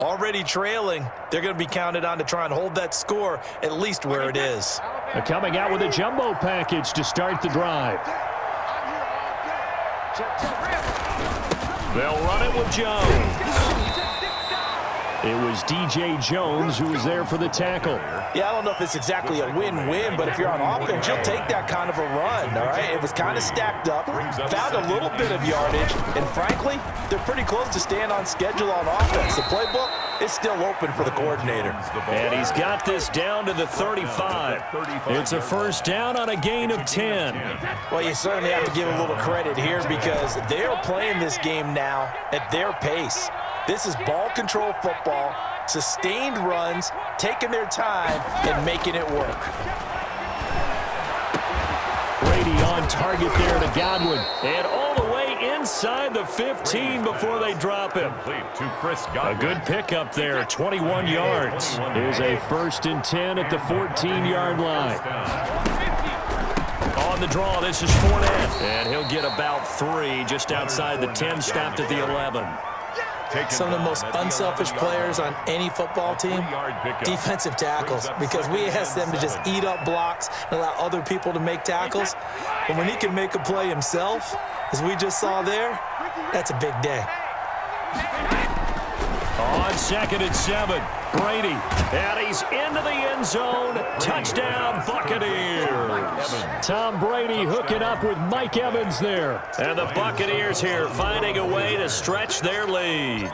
Already trailing, they're going to be counted on to try and hold that score at least where it is. They're coming out with a jumbo package to start the drive. They'll run it with Jones. It was D.J. Jones who was there for the tackle. Yeah, I don't know if it's exactly a win-win, but if you're on offense, you'll take that kind of a run, all right? It was kind of stacked up, found a little bit of yardage, and frankly, they're pretty close to staying on schedule on offense. The playbook is still open for the coordinator. And he's got this down to the 35. It's a first down on a gain of 10. Well, you certainly have to give a little credit here because they're playing this game now at their pace. This is ball control football, sustained runs, taking their time, and making it work. Brady on target there to Godwin. And all the way inside the 15 before they drop him. A good pickup there, 21 yards. Here's a 1st and 10 at the 14-yard line. On the draw, this is Fournette. And he'll get about 3 just outside the 10, stopped at the 11. Some of the most unselfish players on any football team, defensive tackles, because we ask them to just eat up blocks and allow other people to make tackles. But when he can make a play himself, as we just saw there, that's a big day. On 2nd and 7, Brady, and he's into the end zone. Touchdown, Buccaneers. Tom Brady hooking up with Mike Evans there. And the Buccaneers here finding a way to stretch their lead.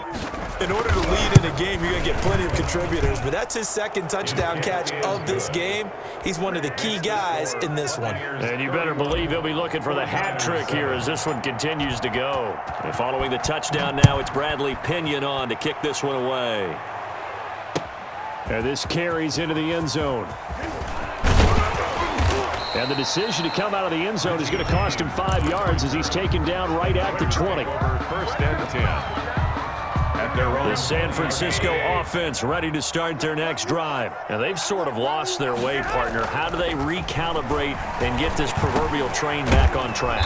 In order to lead in a game, you're going to get plenty of contributors, but that's his 2nd touchdown catch of this game. He's one of the key guys in this one. And you better believe he'll be looking for the hat trick here as this one continues to go. And following the touchdown now, it's Bradley Pinion on to kick this one away. And this carries into the end zone. And the decision to come out of the end zone is going to cost him 5 yards as he's taken down right at the 20. 1st and 10. The San Francisco offense ready to start their next drive. Now, they've sort of lost their way, partner. How do they recalibrate and get this proverbial train back on track?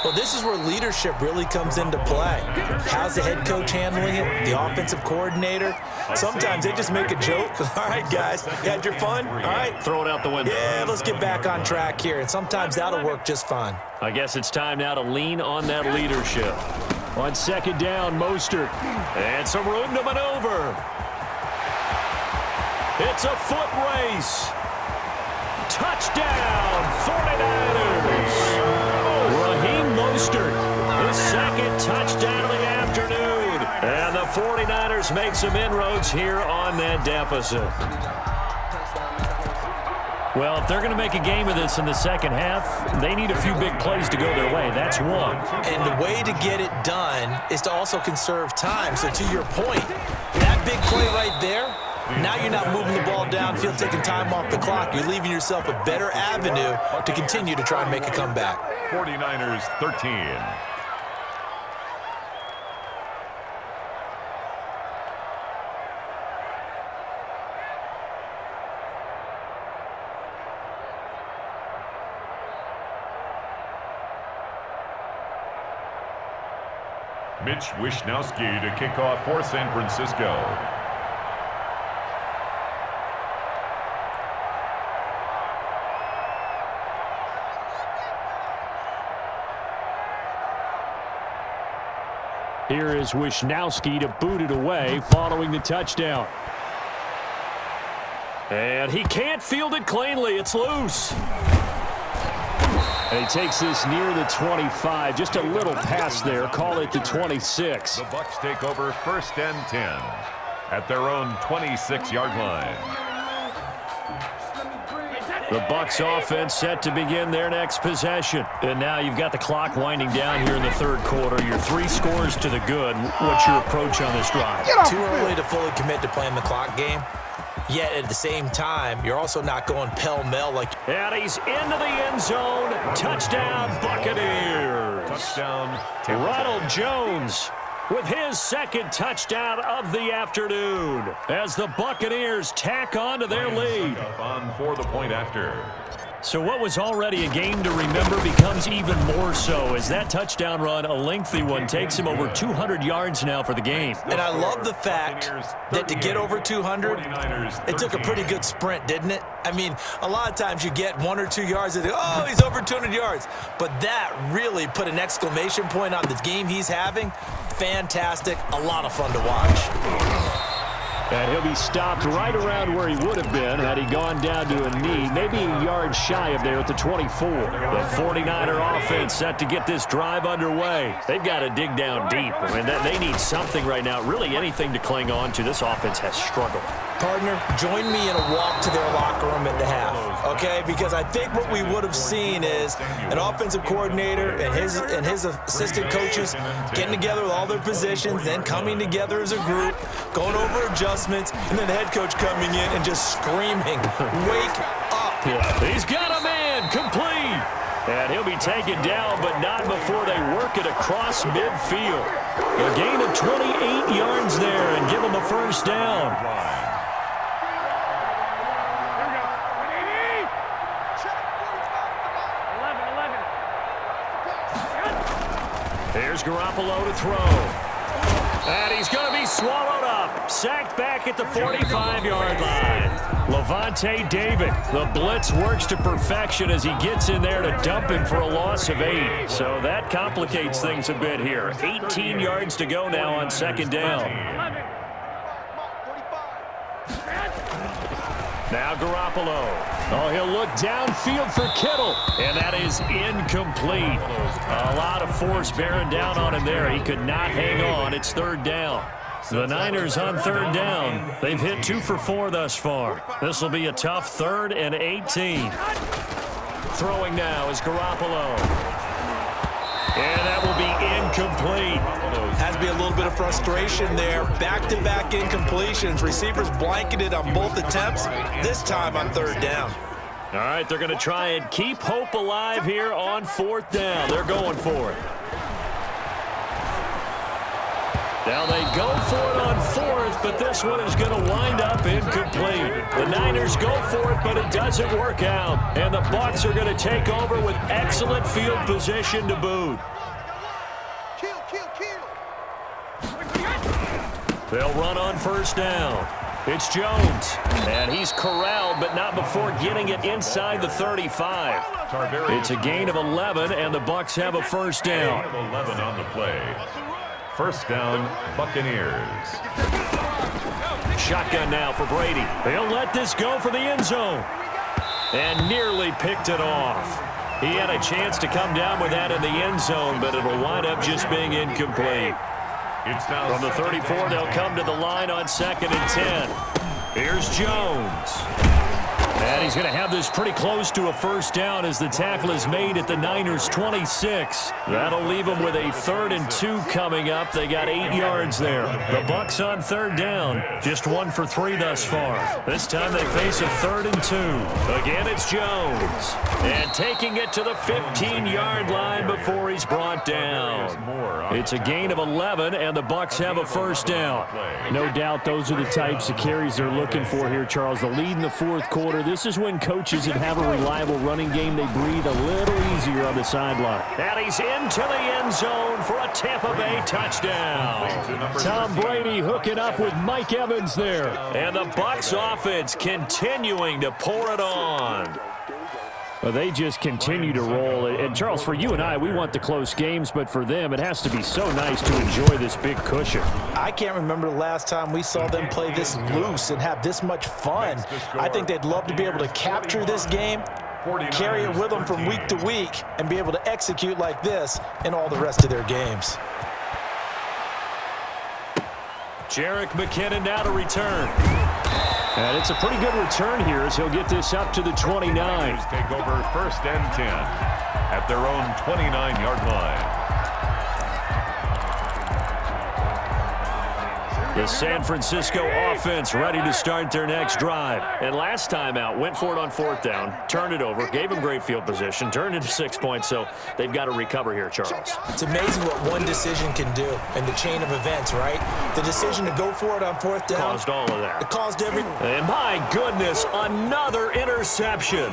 Well, this is where leadership really comes into play. How's the head coach handling it? The offensive coordinator? Sometimes they just make a joke. All right, guys, you had your fun? All right. Throw it out the window. Yeah, let's get back on track here. And sometimes that'll work just fine. I guess it's time now to lean on that leadership. On 2nd down, Mostert. And some room to maneuver. It's a foot race. Touchdown, 49ers. Raheem Mostert, his 2nd touchdown of the afternoon. And the 49ers make some inroads here on that deficit. Well, if they're going to make a game of this in the second half, they need a few big plays to go their way. That's one. And the way to get it done is to also conserve time. So to your point, that big play right there, now you're not moving the ball downfield, taking time off the clock. You're leaving yourself a better avenue to continue to try and make a comeback. 49ers 13. Mitch Wishnowsky to kick off for San Francisco. Here is Wishnowsky to boot it away following the touchdown. And he can't field it cleanly. It's loose. And he takes this near the 25. Just a little pass there. Call it the 26. The Bucs take over 1st and 10 at their own 26-yard line. The Bucs offense set to begin their next possession. And now you've got the clock winding down here in the 3rd quarter. You're 3 scores to the good. What's your approach on this drive? Too early to fully commit to playing the clock game. Yet at the same time, you're also not going pell-mell like. And he's into the end zone. Touchdown, Buccaneers. Touchdown, Ronald Jones with his 2nd touchdown of the afternoon as the Buccaneers tack on to their lead. On for the point after. So what was already a game to remember becomes even more so as that touchdown run, a lengthy one, takes him over 200 yards now for the game. And I love the fact that to get over 200, it took a pretty good sprint, didn't it? I mean, a lot of times you get 1 or 2 yards and oh, he's over 200 yards. But that really put an exclamation point on the game he's having. Fantastic. A lot of fun to watch. And he'll be stopped right around where he would have been had he gone down to a knee, maybe a yard shy of there at the 24. The 49er offense set to get this drive underway. They've got to dig down deep. I mean, they need something right now, really anything to cling on to. This offense has struggled. Partner, join me in a walk to their locker room at the half, okay? Because I think what we would have seen is an offensive coordinator and his assistant coaches getting together with all their positions, then coming together as a group, going over adjustments, and then the head coach coming in and just screaming, "Wake up!" He's got a man complete. And he'll be taken down, but not before they work it across midfield. A gain of 28 yards there and give him a first down. Here's Garoppolo to throw. And he's going to be swallowed up. Sacked back at the 45-yard line. Levante David. The blitz works to perfection as he gets in there to dump him for a loss of 8. So that complicates things a bit here. 18 yards to go now on second down. Now Garoppolo. Oh, he'll look downfield for Kittle. And that is incomplete. A lot of force bearing down on him there. He could not hang on. It's third down. The Niners on third down. They've hit 2 for 4 thus far. This will be a tough 3rd and 18. Throwing now is Garoppolo. And that will be incomplete. Has to be a little bit of frustration there. Back-to-back incompletions. Receivers blanketed on both attempts, this time on third down. All right, they're going to try and keep hope alive here on 4th down. They're going for it. Now they go for it on 4th, but this one is going to wind up incomplete. The Niners go for it, but it doesn't work out. And the Bucs are going to take over with excellent field position to boot. They'll run on first down. It's Jones. And he's corralled, but not before getting it inside the 35. It's a gain of 11, and the Bucs have a first down. 11 on the play. First down, Buccaneers. Shotgun now for Brady. He'll let this go for the end zone. And nearly picked it off. He had a chance to come down with that in the end zone, but it'll wind up just being incomplete. From the 34, they'll come to the line on 2nd and 10. Here's Jones. And he's going to have this pretty close to a first down as the tackle is made at the Niners' 26. That'll leave them with a 3rd and 2 coming up. They got 8 yards there. The Bucs on third down. Just 1 for 3 thus far. This time they face a 3rd and 2. Again, it's Jones. And taking it to the 15-yard line before he's brought down. It's a gain of 11, and the Bucs have a first down. No doubt those are the types of carries they're looking for here, Charles. The lead in the 4th quarter. This is when coaches that have a reliable running game, they breathe a little easier on the sideline. And he's into the end zone for a Tampa Bay touchdown. Tom Brady hooking up with Mike Evans there. And the Bucs offense continuing to pour it on. Well, they just continue to roll. And, Charles, for you and I, we want the close games, but for them, it has to be so nice to enjoy this big cushion. I can't remember the last time we saw them play this loose and have this much fun. I think they'd love to be able to capture this game, carry it with them from week to week, and be able to execute like this in all the rest of their games. Jerick McKinnon now to return. And it's a pretty good return here as he'll get this up to the 29. Take over 1st and 10 at their own 29-yard line. The San Francisco offense ready to start their next drive. And last time out, went for it on 4th down, turned it over, gave them great field position, turned into 6 points, so they've got to recover here, Charles. It's amazing what one decision can do in the chain of events, right? The decision to go for it on 4th down. Caused all of that. It caused every... And my goodness, another interception.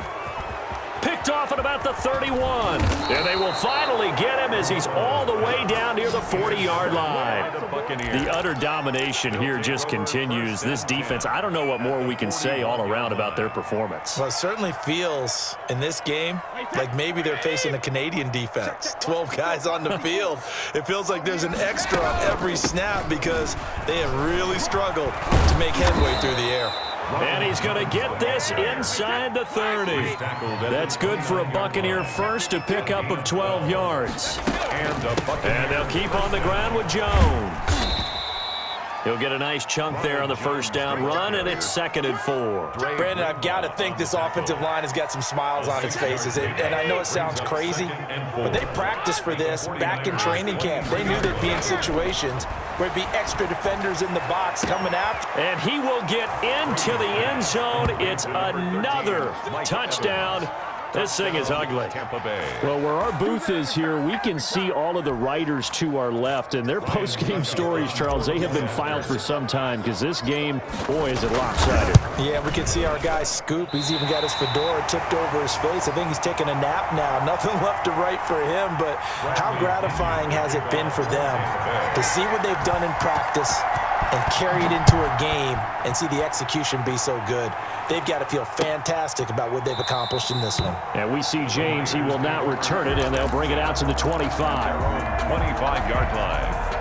picked off at about the 31. And they will finally get him as he's all the way down near the 40-yard line. The utter domination here just continues. This defense, I don't know what more we can say all around about their performance. Well, it certainly feels in this game like maybe they're facing a Canadian defense. 12 guys on the field. It feels like there's an extra on every snap because they have really struggled to make headway through the air. And he's going to get this inside the 30. That's good for a Buccaneer first, a pickup of 12 yards. And they'll keep on the ground with Jones. He'll get a nice chunk there on the first down run, and it's 2nd and 4. Brandon, I've got to think this offensive line has got some smiles on its faces. And I know it sounds crazy, but they practiced for this back in training camp. They knew they'd be in situations where it'd be extra defenders in the box coming after. And he will get into the end zone. It's another touchdown. This thing is ugly. Well, where our booth is here, we can see all of the writers to our left, and their post-game stories, Charles, they have been filed for some time because this game, boy, is it lopsided. Yeah, we can see our guy Scoop. He's even got his fedora tipped over his face. I think he's taking a nap now. Nothing left to write for him, but how gratifying has it been for them to see what they've done in practice and carry it into a game and see the execution be so good. They've got to feel fantastic about what they've accomplished in this one. And we see James. He will not return it, and they'll bring it out to the 25. 25-yard line.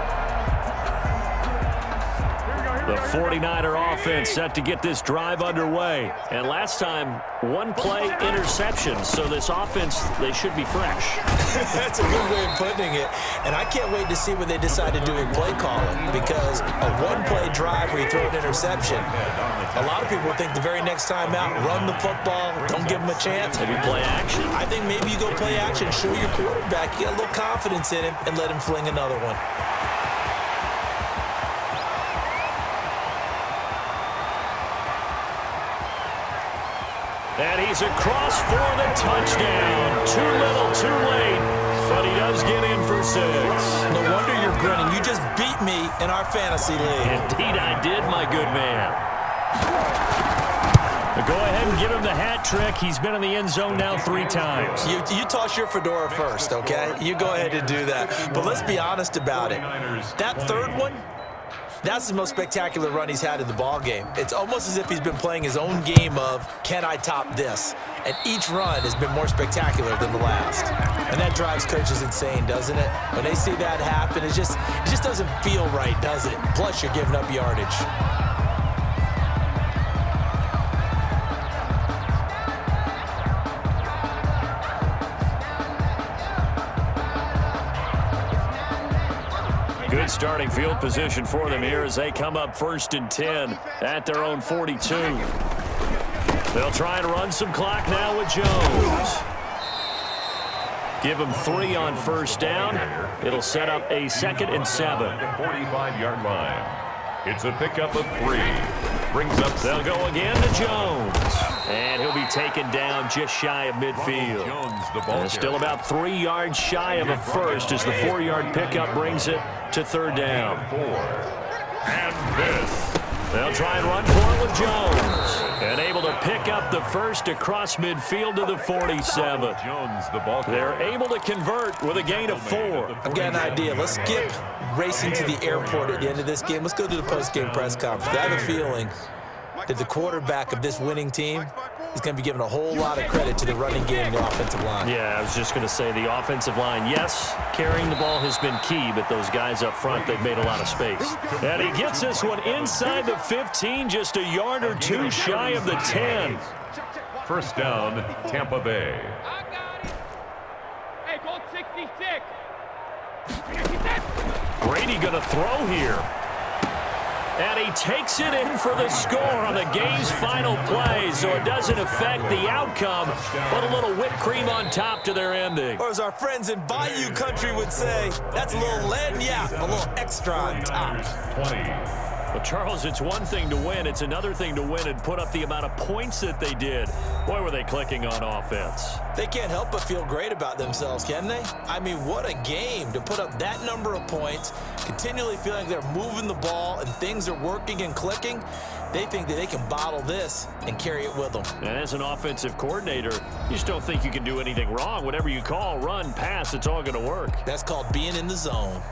The 49er offense set to get this drive underway. And last time, one play interception. So this offense, they should be fresh. That's a good way of putting it. And I can't wait to see what they decide to do with play calling, because a one-play drive where you throw an interception, a lot of people think the very next time out, run the football, don't give them a chance. Maybe play action. I think maybe you go play action, show your quarterback, you got a little confidence in him, and let him fling another one. And he's across for the touchdown. Too little, too late. But he does get in for 6. No wonder you're grinning. You just beat me in our fantasy league. Indeed I did, my good man. Go ahead and give him the hat trick. He's been in the end zone now 3 times. You toss your fedora first, okay? You go ahead and do that. But let's be honest about it. That third one, that's the most spectacular run he's had in the ball game. It's almost as if he's been playing his own game of, can I top this? And each run has been more spectacular than the last. And that drives coaches insane, doesn't it? When they see that happen, it just doesn't feel right, does it? Plus, you're giving up yardage. Good starting field position for them here as they come up 1st and 10 at their own 42. They'll try and run some clock now with Jones. Give him 3 on first down. It'll set up a 2nd and 7. 45-yard line. It's a pickup of 3. Brings up. They'll go again to Jones. And he'll be taken down just shy of midfield. And still about 3 yards shy of a first as the 4-yard pickup brings it to 3rd down. And this. They'll try and run for it with Jones. And able to pick up the first across midfield to the 47. They're able to convert with a gain of 4. I've got an idea. Let's skip racing to the airport at the end of this game. Let's go to the post-game press conference. I have a feeling that the quarterback of this winning team is going to be given a whole lot of credit to the running game and the offensive line. Yeah, I was just going to say the offensive line, yes, carrying the ball has been key, but those guys up front, they've made a lot of space. And he gets this one inside the 15, just a yard or 2 shy of the 10. First down, Tampa Bay. Hey, go 66. Brady going to throw here. And he takes it in for the score on the game's final play, so it doesn't affect the outcome, but a little whipped cream on top to their ending. Or as our friends in Bayou Country would say, that's a little lagniappe, a little extra on top. 20. Well, Charles, it's one thing to win. It's another thing to win and put up the amount of points that they did. Boy, were they clicking on offense. They can't help but feel great about themselves, can they? I mean, what a game to put up that number of points, continually feeling they're moving the ball and things are working and clicking. They think that they can bottle this and carry it with them. And as an offensive coordinator, you just don't think you can do anything wrong. Whatever you call, run, pass, it's all going to work. That's called being in the zone.